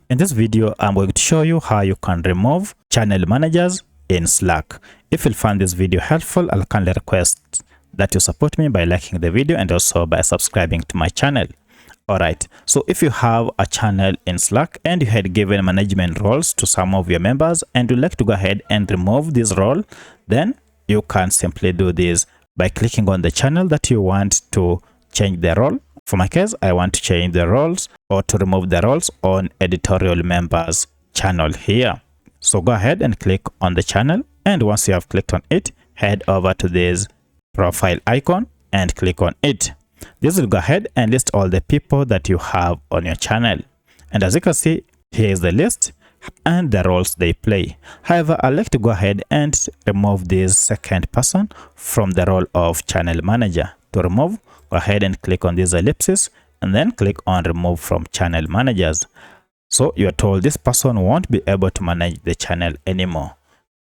In this video, I'm going to show you how you can remove channel managers in Slack. If you find this video helpful, I'll kindly request that you support me by liking the video and also by subscribing to my channel. Alright, so if you have a channel in Slack and you had given management roles to some of your members and you'd like to go ahead and remove this role, then you can simply do this by clicking on the channel that you want to change the role. For my case, I want to change the roles or to remove the roles on editorial members channel here. So go ahead and click on the channel, and once you have clicked on it, head over to this profile icon and click on it. This will go ahead and list all the people that you have on your channel. And as you can see, here is the list and the roles they play. However, I'd like to go ahead and remove this second person from the role of channel manager. To remove, go ahead and click on this ellipsis and then click on remove from channel managers. So you're told this person won't be able to manage the channel anymore.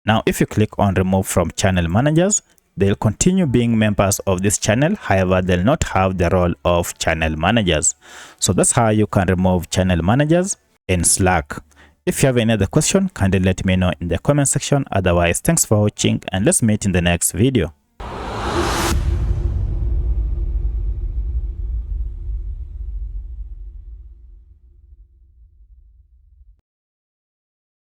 Now, if you click on remove from channel managers, they'll continue being members of this channel. However, they'll not have the role of channel managers. So that's how you can remove channel managers in Slack. If you have any other question, kindly let me know in the comment section. Otherwise, thanks for watching and let's meet in the next video.